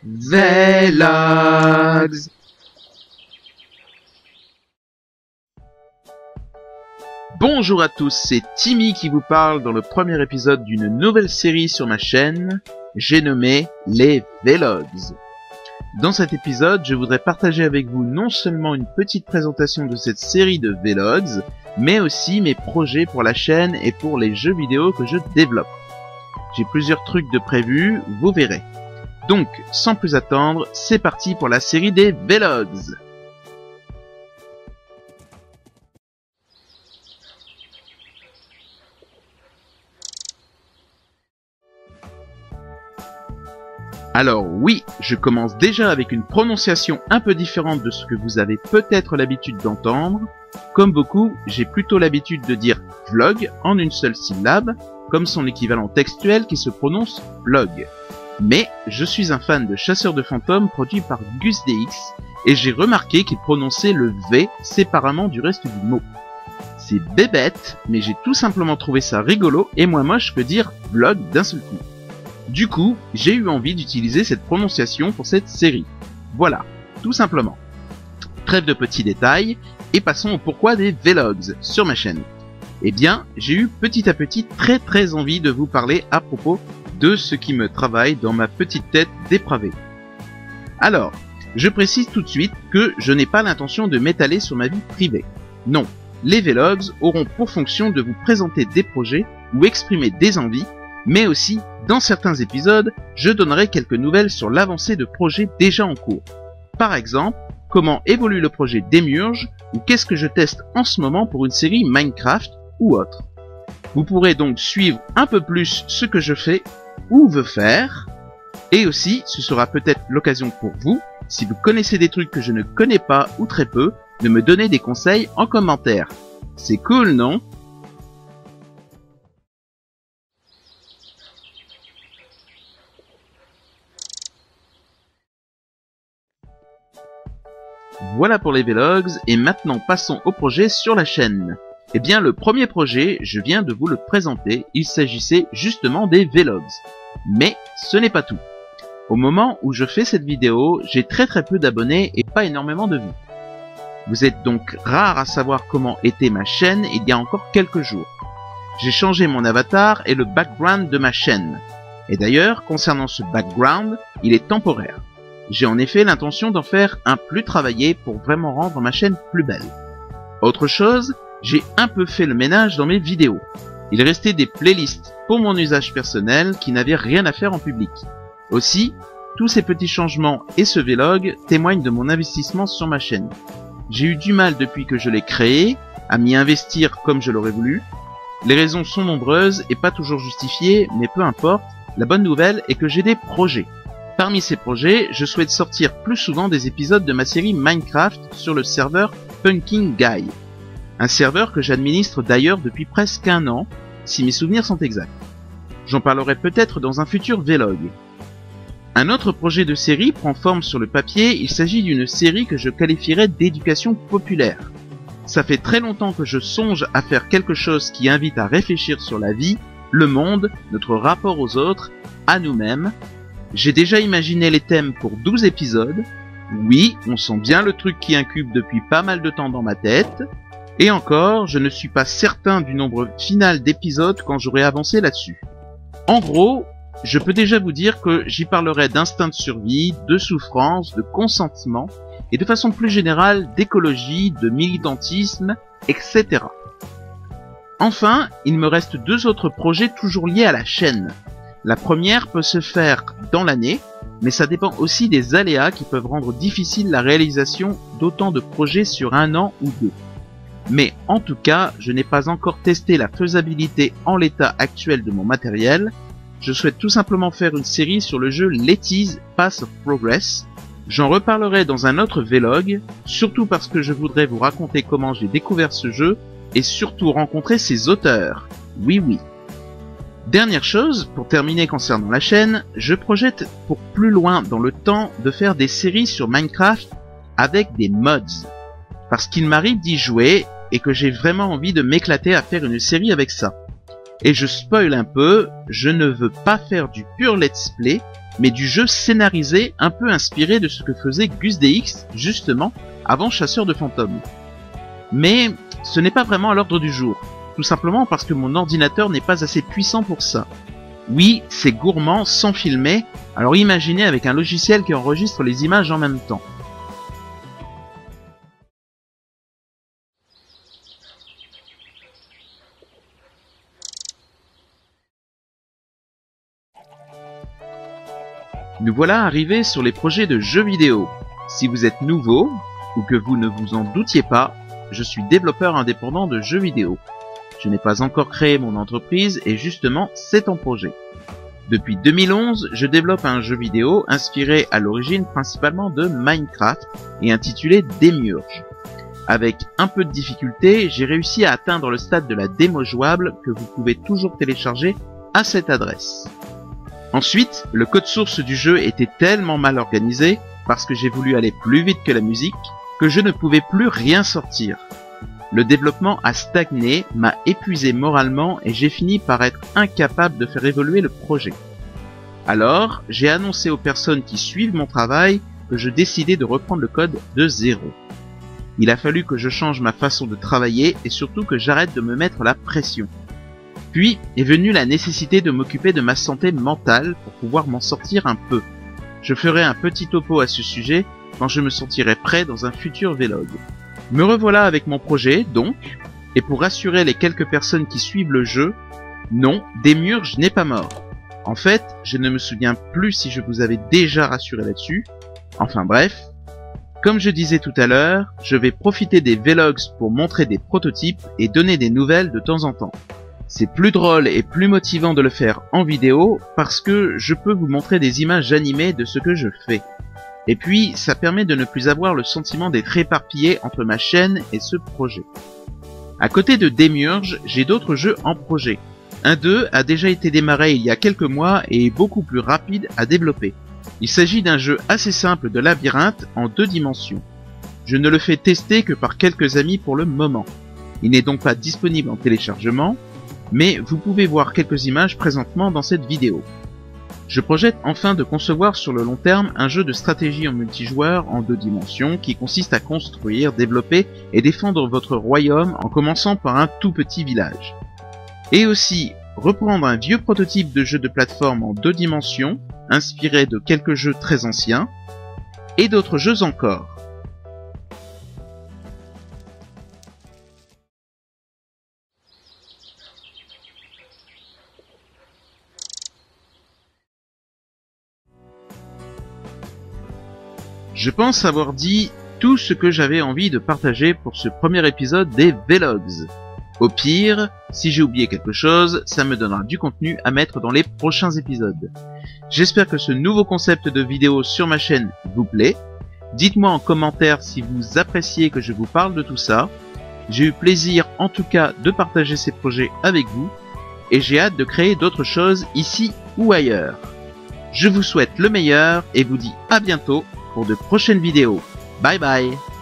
Vlogs. Bonjour à tous, c'est Timmy qui vous parle dans le premier épisode d'une nouvelle série sur ma chaîne, j'ai nommé les Vlogs. Dans cet épisode, je voudrais partager avec vous non seulement une petite présentation de cette série de Vlogs, mais aussi mes projets pour la chaîne et pour les jeux vidéo que je développe. J'ai plusieurs trucs de prévus, vous verrez. Donc, sans plus attendre, c'est parti pour la série des Vlogs. Alors oui, je commence déjà avec une prononciation un peu différente de ce que vous avez peut-être l'habitude d'entendre. Comme beaucoup, j'ai plutôt l'habitude de dire vlog en une seule syllabe, comme son équivalent textuel qui se prononce vlog. Mais je suis un fan de Chasseurs de fantômes produit par GusDX, et j'ai remarqué qu'il prononçait le V séparément du reste du mot. C'est bébête, mais j'ai tout simplement trouvé ça rigolo et moins moche que dire vlog d'un seul coup. Du coup, j'ai eu envie d'utiliser cette prononciation pour cette série. Voilà, tout simplement. Trêve de petits détails, et passons au pourquoi des Vlogs sur ma chaîne. Eh bien, j'ai eu petit à petit très envie de vous parler à propos de ce qui me travaille dans ma petite tête dépravée. Alors, je précise tout de suite que je n'ai pas l'intention de m'étaler sur ma vie privée. Non, les Vlogs auront pour fonction de vous présenter des projets ou exprimer des envies, mais aussi, dans certains épisodes, je donnerai quelques nouvelles sur l'avancée de projets déjà en cours. Par exemple, comment évolue le projet Démiurge, ou qu'est-ce que je teste en ce moment pour une série Minecraft ou autre. Vous pourrez donc suivre un peu plus ce que je fais ou veux faire, et aussi ce sera peut-être l'occasion pour vous, si vous connaissez des trucs que je ne connais pas ou très peu, de me donner des conseils en commentaire. C'est cool, non ? Voilà pour les Vlogs, et maintenant passons au projet sur la chaîne. Eh bien, le premier projet, je viens de vous le présenter, il s'agissait justement des Vlogs. Mais ce n'est pas tout. Au moment où je fais cette vidéo, j'ai très peu d'abonnés et pas énormément de vues. Vous êtes donc rares à savoir comment était ma chaîne il y a encore quelques jours. J'ai changé mon avatar et le background de ma chaîne. Et d'ailleurs, concernant ce background, il est temporaire. J'ai en effet l'intention d'en faire un plus travaillé pour vraiment rendre ma chaîne plus belle. Autre chose, j'ai un peu fait le ménage dans mes vidéos. Il restait des playlists pour mon usage personnel qui n'avaient rien à faire en public. Aussi, tous ces petits changements et ce vlog témoignent de mon investissement sur ma chaîne. J'ai eu du mal depuis que je l'ai créé à m'y investir comme je l'aurais voulu. Les raisons sont nombreuses et pas toujours justifiées, mais peu importe, la bonne nouvelle est que j'ai des projets. Parmi ces projets, je souhaite sortir plus souvent des épisodes de ma série Minecraft sur le serveur Pumpkin Guy. Un serveur que j'administre d'ailleurs depuis presque un an, si mes souvenirs sont exacts. J'en parlerai peut-être dans un futur vlog. Un autre projet de série prend forme sur le papier, il s'agit d'une série que je qualifierais d'éducation populaire. Ça fait très longtemps que je songe à faire quelque chose qui invite à réfléchir sur la vie, le monde, notre rapport aux autres, à nous-mêmes. J'ai déjà imaginé les thèmes pour 12 épisodes. Oui, on sent bien le truc qui incube depuis pas mal de temps dans ma tête. Et encore, je ne suis pas certain du nombre final d'épisodes quand j'aurai avancé là-dessus. En gros, je peux déjà vous dire que j'y parlerai d'instinct de survie, de souffrance, de consentement, et de façon plus générale d'écologie, de militantisme, etc. Enfin, il me reste deux autres projets toujours liés à la chaîne. La première peut se faire dans l'année, mais ça dépend aussi des aléas qui peuvent rendre difficile la réalisation d'autant de projets sur un an ou deux. Mais en tout cas, je n'ai pas encore testé la faisabilité en l'état actuel de mon matériel. Je souhaite tout simplement faire une série sur le jeu Letty's Path of Progress. J'en reparlerai dans un autre vlog, surtout parce que je voudrais vous raconter comment j'ai découvert ce jeu et surtout rencontrer ses auteurs. Oui. Dernière chose, pour terminer concernant la chaîne, je projette pour plus loin dans le temps de faire des séries sur Minecraft avec des mods. Parce qu'il m'arrive d'y jouer et que j'ai vraiment envie de m'éclater à faire une série avec ça. Et je spoil un peu, je ne veux pas faire du pur let's play, mais du jeu scénarisé un peu inspiré de ce que faisait GusDX, justement, avant Chasseur de Fantômes. Mais ce n'est pas vraiment à l'ordre du jour, tout simplement parce que mon ordinateur n'est pas assez puissant pour ça. Oui, c'est gourmand sans filmer, alors imaginez avec un logiciel qui enregistre les images en même temps. Nous voilà arrivés sur les projets de jeux vidéo. Si vous êtes nouveau, ou que vous ne vous en doutiez pas, je suis développeur indépendant de jeux vidéo. Je n'ai pas encore créé mon entreprise et justement, c'est en projet. Depuis 2011, je développe un jeu vidéo inspiré à l'origine principalement de Minecraft et intitulé Demiurge. Avec un peu de difficulté, j'ai réussi à atteindre le stade de la démo jouable que vous pouvez toujours télécharger à cette adresse. Ensuite, le code source du jeu était tellement mal organisé, parce que j'ai voulu aller plus vite que la musique, que je ne pouvais plus rien sortir. Le développement a stagné, m'a épuisé moralement et j'ai fini par être incapable de faire évoluer le projet. Alors, j'ai annoncé aux personnes qui suivent mon travail que je décidais de reprendre le code de zéro. Il a fallu que je change ma façon de travailler et surtout que j'arrête de me mettre la pression. Puis est venue la nécessité de m'occuper de ma santé mentale pour pouvoir m'en sortir un peu. Je ferai un petit topo à ce sujet quand je me sentirai prêt dans un futur vlog. Me revoilà avec mon projet, donc, et pour rassurer les quelques personnes qui suivent le jeu, non, Demiurge n'est pas mort. En fait, je ne me souviens plus si je vous avais déjà rassuré là-dessus. Enfin bref, comme je disais tout à l'heure, je vais profiter des vlogs pour montrer des prototypes et donner des nouvelles de temps en temps. C'est plus drôle et plus motivant de le faire en vidéo parce que je peux vous montrer des images animées de ce que je fais. Et puis, ça permet de ne plus avoir le sentiment d'être éparpillé entre ma chaîne et ce projet. À côté de Demiurge, j'ai d'autres jeux en projet. Un d'eux a déjà été démarré il y a quelques mois et est beaucoup plus rapide à développer. Il s'agit d'un jeu assez simple de labyrinthe en 2 dimensions. Je ne le fais tester que par quelques amis pour le moment. Il n'est donc pas disponible en téléchargement, mais vous pouvez voir quelques images présentement dans cette vidéo. Je projette enfin de concevoir sur le long terme un jeu de stratégie en multijoueur en 2 dimensions qui consiste à construire, développer et défendre votre royaume en commençant par un tout petit village. Et aussi reprendre un vieux prototype de jeu de plateforme en 2 dimensions, inspiré de quelques jeux très anciens, et d'autres jeux encore. Je pense avoir dit tout ce que j'avais envie de partager pour ce premier épisode des vlogs. Au pire, si j'ai oublié quelque chose, ça me donnera du contenu à mettre dans les prochains épisodes. J'espère que ce nouveau concept de vidéo sur ma chaîne vous plaît. Dites-moi en commentaire si vous appréciez que je vous parle de tout ça. J'ai eu plaisir en tout cas de partager ces projets avec vous et j'ai hâte de créer d'autres choses ici ou ailleurs. Je vous souhaite le meilleur et vous dis à bientôt pour de prochaines vidéos. Bye bye.